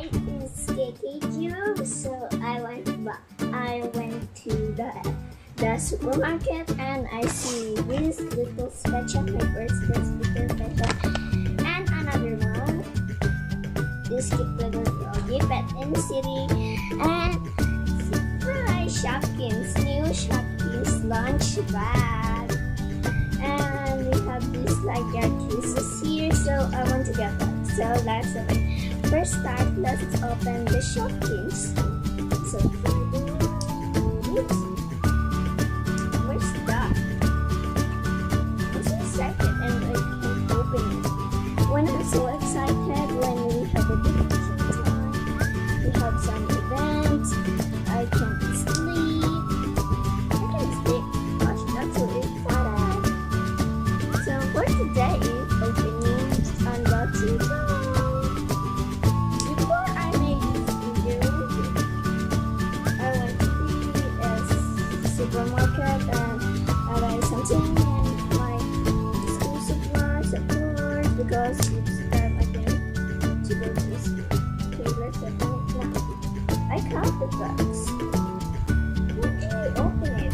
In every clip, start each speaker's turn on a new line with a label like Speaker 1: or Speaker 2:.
Speaker 1: is Kktube. So I went to the supermarket and I see this little special, my first little special, and another one. This cute little doggy pet in the city, and surprise Shopkins, new Shopkins lunch bag. And we have this like pieces here, so I want to get that. So let's open. First start, let's open the Shopkins. So where's that? I'm so excited and I can't open it. When I'm so excited, when we have a vacation time, we have some events, I can't sleep. I can't sleep. Gosh, that's so exciting. So for today is opening unboxing time. Before I make this video, I went to the supermarket and I buy something and my school supplies, of course, because it's time again to go to school. Okay, let's open it now. I count the box. Okay, open it.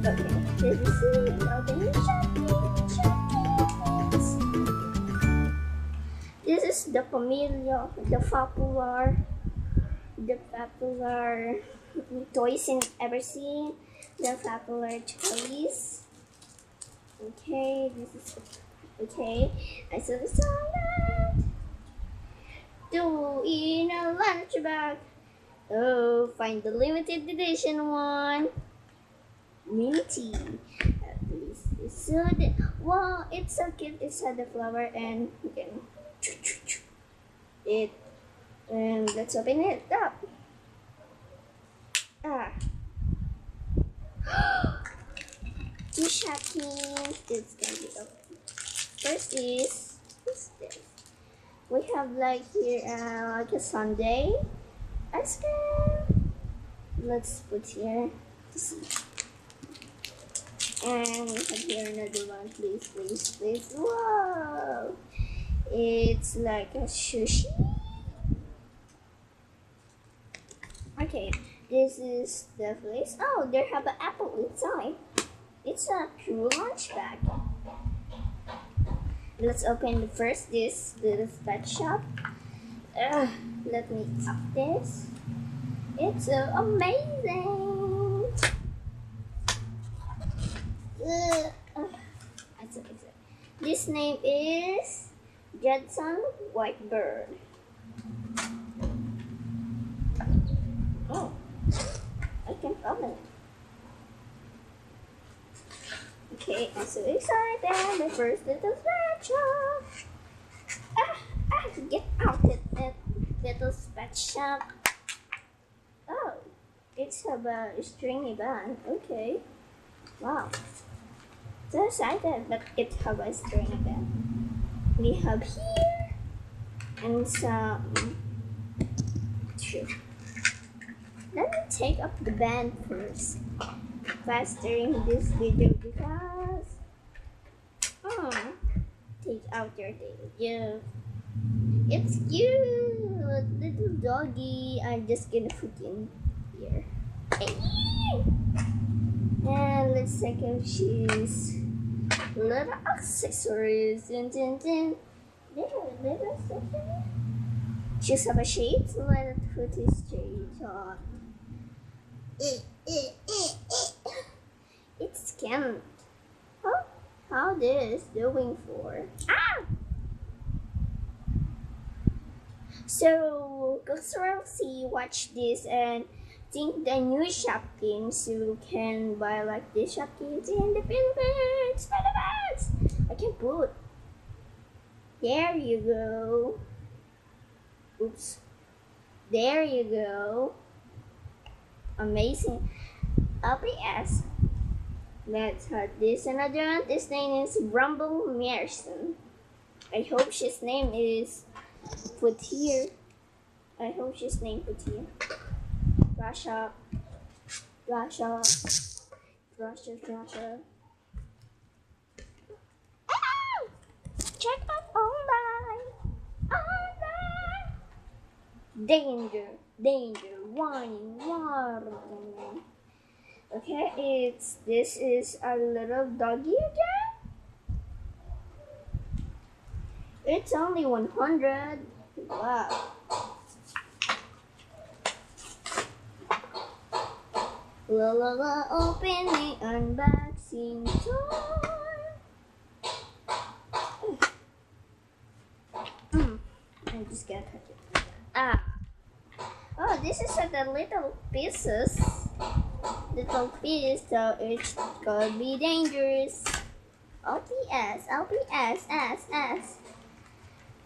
Speaker 1: Okay, this is it. Opening Shopkins. This is the familiar, the popular toys in ever seen. The popular toys. Okay, this is okay. I'm so excited. 2 in a lunch bag. Oh, find the limited edition one. Minty. At least it's so wow, it's so cute. It's had the flower and then it. And let's open it up. Two Shopkins. It's gonna be open. First is what's this? We have like here like a sundae ice cream. Let's put here. And we have here another one. Please. Whoa! It's like a sushi. Okay, this is the place. Oh, there have an apple inside. It's a true lunch bag. Let's open the first this little pet shop. Let me up this. It's so amazing. This name is Judson Whitebird. Oh, I can open it. Okay, I'm so excited. My first little special. Get out that little special. Oh, it's a stringy band. Okay. Wow. So excited that it have a stringy band. We have here and some. Let me take up the band first. Faster in this video because take out your tail. Yeah, it's cute, little doggy. I'm just gonna put in here. And let's check if she's little accessories. Little accessories. She's have a shade, so let's put his shade on. It's scanned. How this doing for? So customers watch this and think the new Shopkins, you can buy like this Shopkins in the Philippines. I can put. There you go. Oops. There you go. Amazing. LPS. Let's have this another one. This name is Rumble Merson. I hope his name is put here. I hope his name put here. Russia. Check out online. Danger, danger, warning, warning. Okay, this is a little doggy again. It's only 100. Wow. La la la, opening, unboxing time. I just gotta touch it. Ah. Oh, this is the little pieces. Little piece, so it's gonna be dangerous. LPS, LPS, S.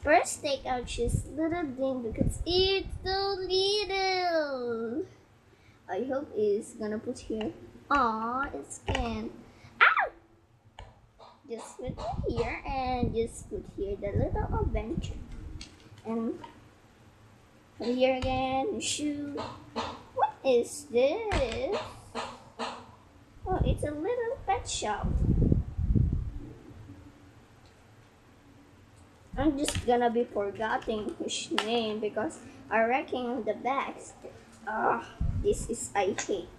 Speaker 1: First, take out this little thing because it's so little. I hope it's gonna put here. Aw, it's can. Ow! Just put it here and just put here the little adventure. And put here again, shoe. What is this? Oh, it's a little pet shop. I'm just gonna be forgetting his name because I reckon the bags. This is I hate.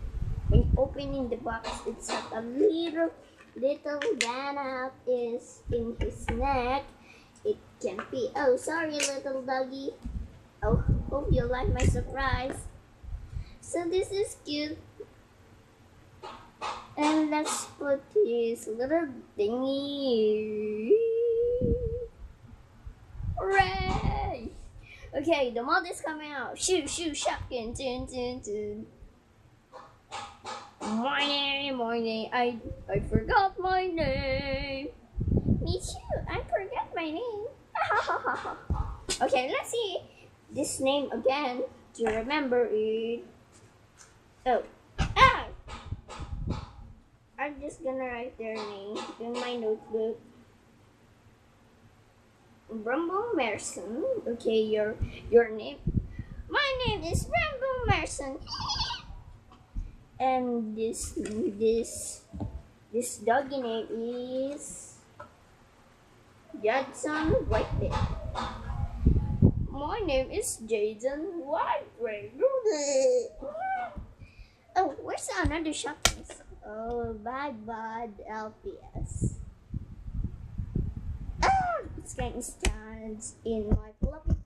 Speaker 1: When opening the box, it's like a little banana is in his neck. It can be. Oh, sorry, little doggy. Oh, hope you like my surprise. So this is cute. And let's put his little thingy. Hooray! Okay, the mod is coming out. Shoo, shopkins, dun. Morning. I forgot my name. Me too. I forgot my name. Okay, let's see this name again to remember it. Oh, I'm just gonna write their name in my notebook. Rumble Merson. Okay, your name. My name is Rumble Merson. And this doggy name is Judson Whitebeard. My name is Jason Whitebeard. Oh, where's another shopkins? Oh, bad LPS. It's getting stands in my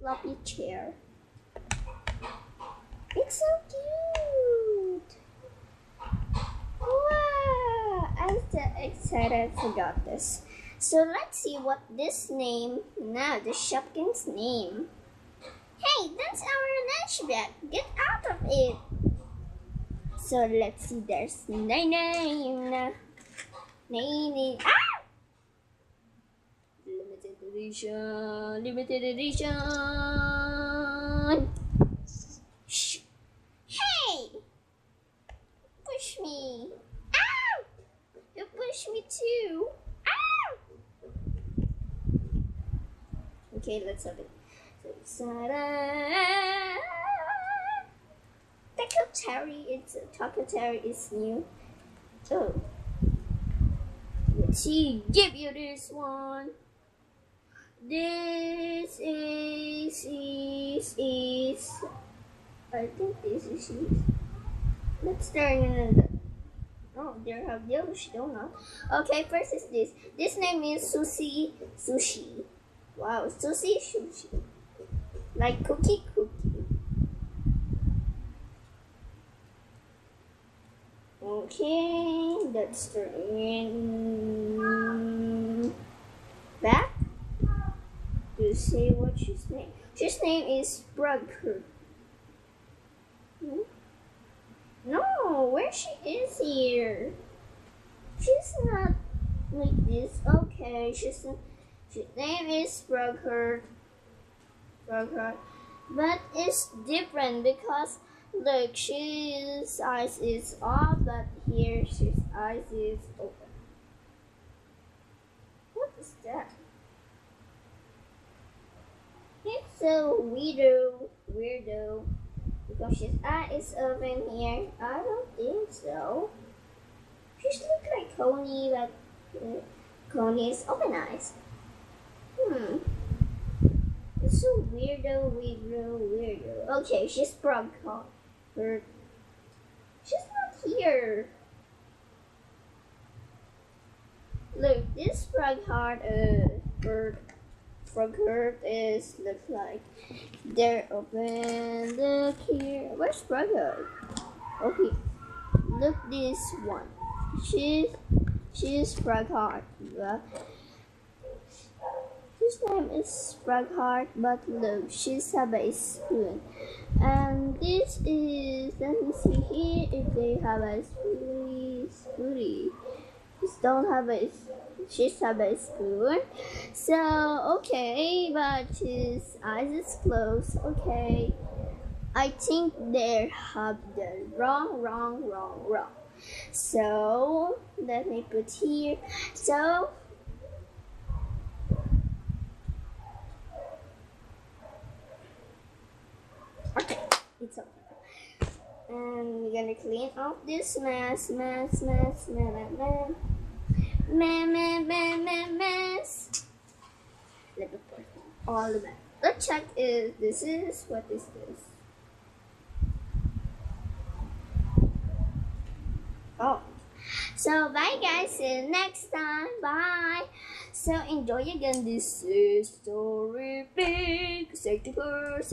Speaker 1: fluffy chair. It's so cute. Wow, I'm so excited I forgot this. So let's see what this name, now the shopkins name. Hey, that's our lunch bag. Get out of it. So let's see, there's name. Limited edition. Shh. Hey! Push me. Ow! You push me too. Ow! Okay, let's have it. Taco Terry is new. Oh. Let's see. Give you this one. This is I think this is let's turn it. Oh, there have yellow donut. Okay, first is this. This name is Sushi. Wow, Sushi. Like cookie. Okay, let's turn back to see what she's name. She's name is Brugger. No, where she is here? She's not like this. Okay, she's name is Brugger. But it's different because look, she's eyes is off, but here she's eyes is open. What is that? It's so weirdo. Because his eye is open here. I don't think so. She's look like Coney, but Coney is open eyes. Let's So weirdo. Okay, she's frog heart. She's not here. Look, this frog heart frog heart is looks like they're open. Look here. Where's frog heart? Okay. Look this one. She's frog heart. His name is Frogheart, but look, she's have a spoon. And this is, let me see here if they have a spoonie. She's have a spoon. So, okay, but his eyes is closed. Okay, I think they have the wrong. So, let me put here. So, okay, it's okay. And we're gonna clean off this mess. Mess. Let me put all the mess. Let's check if this is, what is this? Oh. So bye guys, see you next time. Bye. So enjoy again. This is story big. Safety first.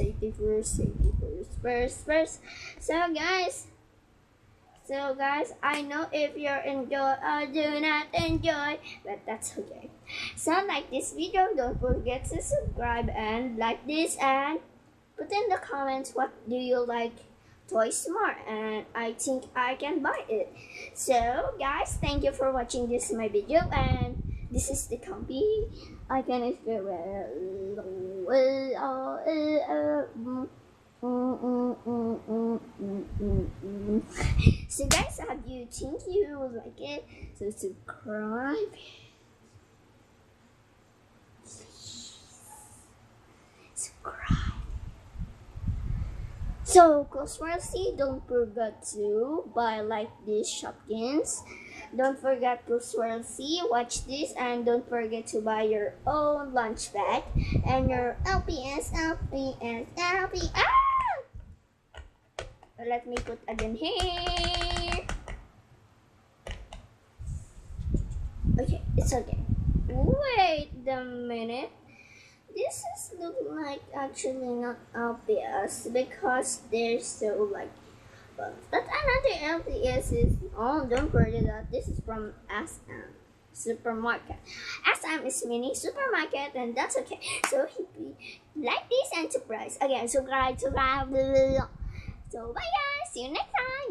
Speaker 1: So guys, I know if you're enjoy or do not enjoy, but that's okay. So like this video, don't forget to subscribe and like this, and put in the comments what do you like Toy Smart, and I think I can buy it. So guys, thank you for watching this my video, and this is the company. I can feel So guys, how do you think you will like it? So subscribe. So, conspiracy, don't forget to buy like these Shopkins. Don't forget conspiracy, watch this, and don't forget to buy your own lunch bag and your LPS. Let me put again here. Okay, it's okay. Wait a minute. This is look like actually not obvious because they're so like, but another LTS is, oh, don't forget that this is from SM supermarket. SM is mini supermarket, and that's okay. So like this and surprise again, subscribe. So bye guys, see you next time.